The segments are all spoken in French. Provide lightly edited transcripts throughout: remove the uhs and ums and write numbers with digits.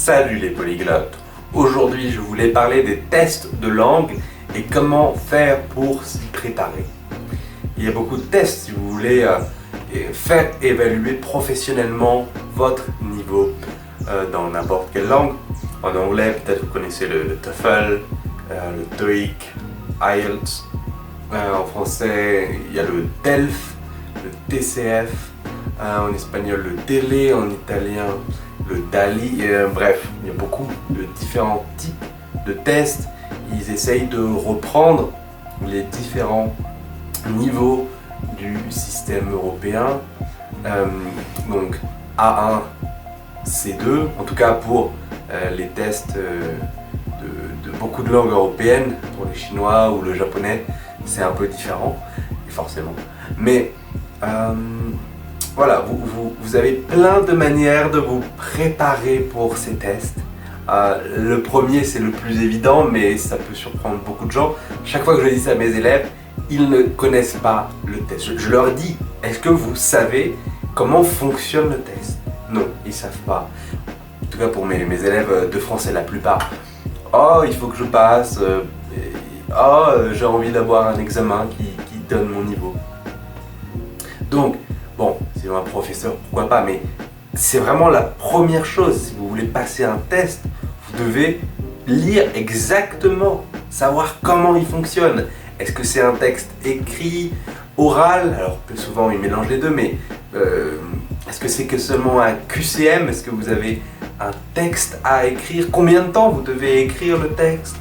Salut les polyglottes! Aujourd'hui, je voulais parler des tests de langue et comment faire pour s'y préparer. Il y a beaucoup de tests si vous voulez faire évaluer professionnellement votre niveau dans n'importe quelle langue. En anglais, peut-être vous connaissez le TOEFL, le TOEIC, IELTS. En français, il y a le DELF, le TCF. En espagnol, le DELE, en italien, le DALI, bref, il y a beaucoup de différents types de tests. Ils essayent de reprendre les différents niveaux du système européen. Donc A1, C2, en tout cas pour les tests de beaucoup de langues européennes, pour les chinois ou le japonais, c'est un peu différent, forcément. Mais voilà, vous avez plein de manières de vous préparer pour ces tests. Le premier, c'est le plus évident, mais ça peut surprendre beaucoup de gens. Chaque fois que je dis ça à mes élèves, ils ne connaissent pas le test. Je leur dis, est-ce que vous savez comment fonctionne le test? Non, ils ne savent pas. En tout cas pour mes élèves de français, la plupart. Oh, il faut que je passe. J'ai envie d'avoir un examen qui donne mon niveau. Donc, bon, si un professeur, pourquoi pas, mais c'est vraiment la première chose. Si vous voulez passer un test, vous devez lire exactement, savoir comment il fonctionne. Est-ce que c'est un texte écrit, oral? Alors, plus souvent, ils mélangent les deux, mais est-ce que c'est que seulement un QCM? Est-ce que vous avez un texte à écrire? Combien de temps vous devez écrire le texte?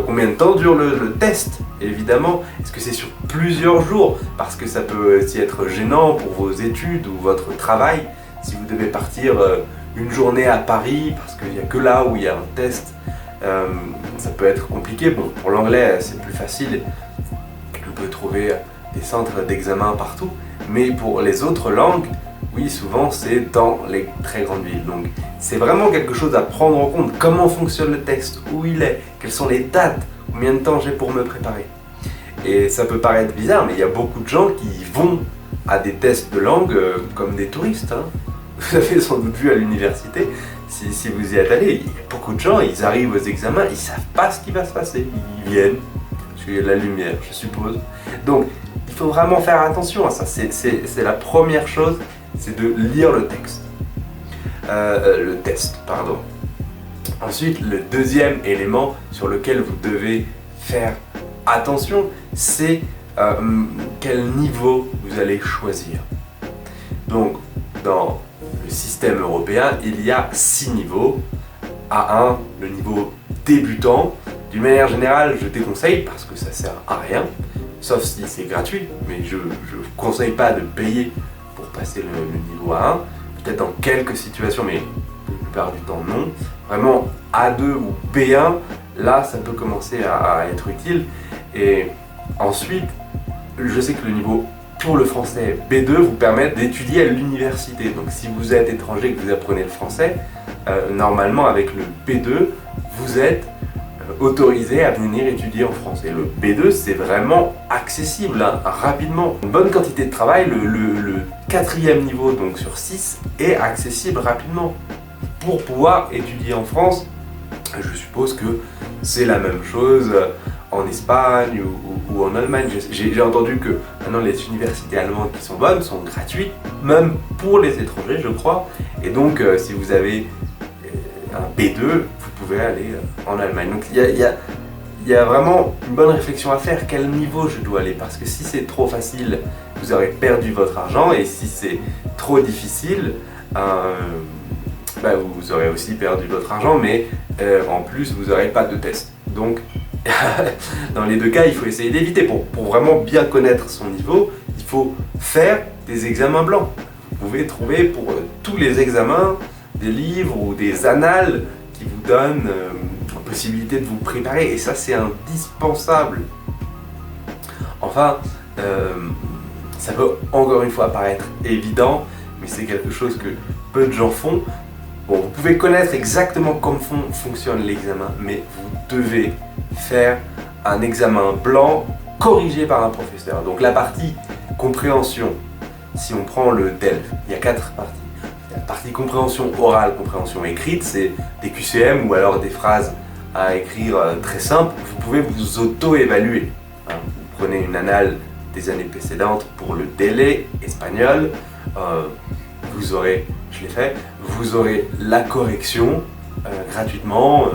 Combien de temps dure le test, évidemment? Est-ce que c'est sur plusieurs jours? Parce que ça peut aussi être gênant pour vos études ou votre travail. Si vous devez partir une journée à Paris, parce qu'il n'y a que là où il y a un test, ça peut être compliqué. Bon, pour l'anglais, c'est plus facile. On peut trouver des centres d'examen partout. Mais pour les autres langues, oui, souvent c'est dans les très grandes villes. Donc c'est vraiment quelque chose à prendre en compte. Comment fonctionne le texte? Où il est? Quelles sont les dates? Combien de temps j'ai pour me préparer? Et ça peut paraître bizarre, mais il y a beaucoup de gens qui vont à des tests de langue comme des touristes. Hein. Vous avez sans doute vu à l'université, si vous y êtes allé, il y a beaucoup de gens, ils arrivent aux examens, ils ne savent pas ce qui va se passer. Ils viennent, parce qu'il y a de la lumière, je suppose. Donc il faut vraiment faire attention à ça. C'est la première chose. C'est de lire le texte. Le test, pardon. Ensuite, le deuxième élément sur lequel vous devez faire attention, c'est quel niveau vous allez choisir. Donc, dans le système européen, il y a 6 niveaux. A1, le niveau débutant. D'une manière générale, je déconseille parce que ça sert à rien, sauf si c'est gratuit, mais je ne conseille pas de payer pour passer le niveau A1, peut-être dans quelques situations, mais la plupart du temps non. Vraiment A2 ou B1, là ça peut commencer à être utile. Et ensuite, je sais que le niveau pour le français B2 vous permet d'étudier à l'université. Donc si vous êtes étranger et que vous apprenez le français, normalement avec le B2, vous êtes autorisé à venir étudier en France. Et le B2, c'est vraiment accessible, hein, rapidement. Une bonne quantité de travail, le 4e niveau, donc sur 6, est accessible rapidement. Pour pouvoir étudier en France, je suppose que c'est la même chose en Espagne ou en Allemagne. J'ai entendu que maintenant les universités allemandes qui sont bonnes sont gratuites, même pour les étrangers, je crois. Et donc, si vous avez un B2, vous pouvez aller en Allemagne. Donc il y a vraiment une bonne réflexion à faire. Quel niveau je dois aller? Parce que si c'est trop facile, vous aurez perdu votre argent. Et si c'est trop difficile, vous aurez aussi perdu votre argent. Mais en plus, vous n'aurez pas de test. Donc dans les deux cas, il faut essayer d'éviter. Pour vraiment bien connaître son niveau, il faut faire des examens blancs. Vous pouvez trouver pour tous les examens des livres ou des annales qui vous donnent la possibilité de vous préparer, et ça c'est indispensable. Enfin, ça peut encore une fois paraître évident, mais c'est quelque chose que peu de gens font. Bon, vous pouvez connaître exactement comment fonctionne l'examen, mais vous devez faire un examen blanc corrigé par un professeur. Donc la partie compréhension, si on prend le DELF, il y a 4 parties. La partie compréhension orale, compréhension écrite, c'est des QCM ou alors des phrases à écrire très simples. Vous pouvez vous auto-évaluer. Hein. Vous prenez une annale des années précédentes pour le délai espagnol. Vous aurez, je l'ai fait, vous aurez la correction gratuitement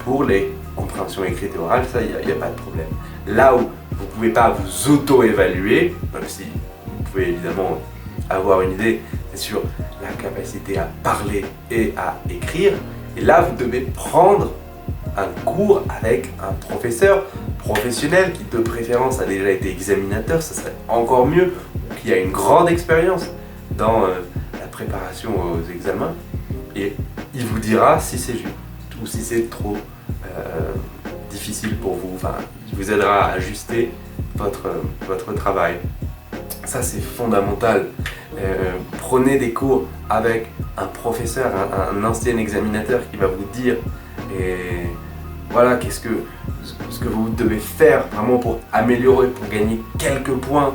pour les compréhensions écrites et orales, ça, il n'y a pas de problème. Là où vous ne pouvez pas vous auto-évaluer, même si vous pouvez évidemment avoir une idée, c'est sur la capacité à parler et à écrire. Et là, vous devez prendre un cours avec un professeur professionnel qui, de préférence, a déjà été examinateur, ça serait encore mieux, ou qui a une grande expérience dans la préparation aux examens. Et il vous dira si c'est juste ou si c'est trop difficile pour vous. Enfin, il vous aidera à ajuster votre travail. Ça, c'est fondamental. Prenez des cours avec un professeur, un ancien examinateur qui va vous dire et voilà ce que vous devez faire vraiment pour améliorer, pour gagner quelques points,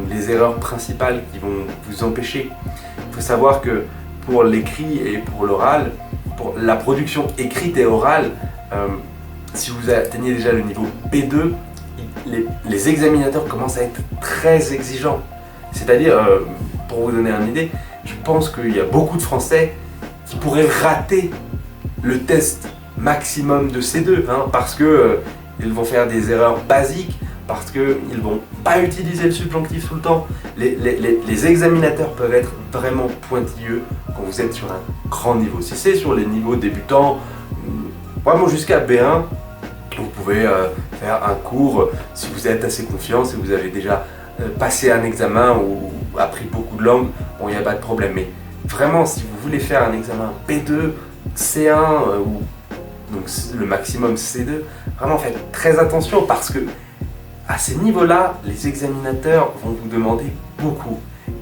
les erreurs principales qui vont vous empêcher. Il faut savoir que pour l'écrit et pour l'oral, pour la production écrite et orale, si vous atteignez déjà le niveau B2, les examinateurs commencent à être très exigeants. C'est-à-dire, pour vous donner une idée, je pense qu'il y a beaucoup de Français qui pourraient rater le test maximum de C2 parce que ils vont faire des erreurs basiques, parce qu'ils ne vont pas utiliser le subjonctif tout le temps. Les examinateurs peuvent être vraiment pointilleux quand vous êtes sur un grand niveau. Si c'est sur les niveaux débutants, vraiment jusqu'à B1, vous pouvez faire un cours si vous êtes assez confiant, si vous avez déjà passé un examen ou appris beaucoup de langues, bon, il n'y a pas de problème. Mais vraiment, si vous voulez faire un examen B2, C1 ou donc le maximum C2, vraiment faites très attention parce que à ces niveaux-là, les examinateurs vont vous demander beaucoup.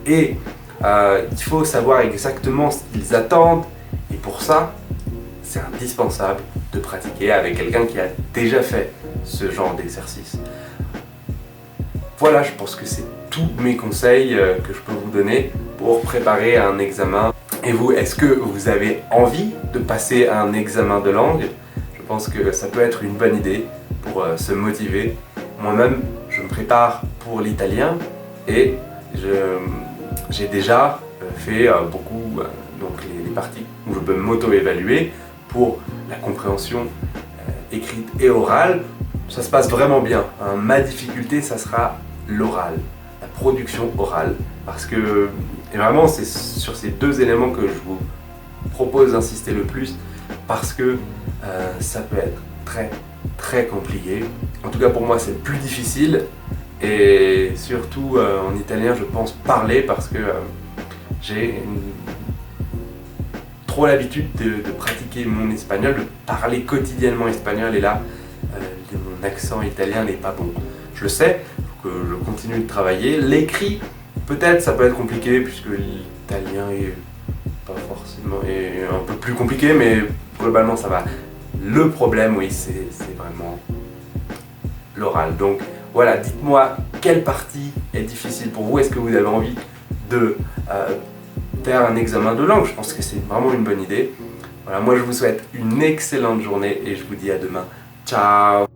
Et il faut savoir exactement ce qu'ils attendent. Et pour ça, c'est indispensable de pratiquer avec quelqu'un qui a déjà fait ce genre d'exercice. Voilà, je pense que c'est tous mes conseils que je peux vous donner pour préparer un examen. Et vous, est-ce que vous avez envie de passer un examen de langue? Je pense que ça peut être une bonne idée pour se motiver. Moi-même, je me prépare pour l'italien et j'ai déjà fait beaucoup donc les parties où je peux m'auto-évaluer pour la compréhension écrite et orale. Ça se passe vraiment bien. Ma difficulté, ça sera l'oral, la production orale. Parce que et vraiment, c'est sur ces deux éléments que je vous propose d'insister le plus parce que ça peut être très compliqué. En tout cas pour moi c'est le plus difficile et surtout en italien je pense parler parce que j'ai trop l'habitude de pratiquer mon espagnol, de parler quotidiennement espagnol et là mon accent italien n'est pas bon. Je le sais, il faut que je continue de travailler. L'écrit, peut-être ça peut être compliqué puisque l'italien est pas forcément est un peu plus compliqué mais globalement ça va. Le problème, oui, c'est vraiment l'oral. Donc voilà, dites-moi quelle partie est difficile pour vous. Est-ce que vous avez envie de faire un examen de langue? Je pense que c'est vraiment une bonne idée. Voilà, moi je vous souhaite une excellente journée et je vous dis à demain. Ciao!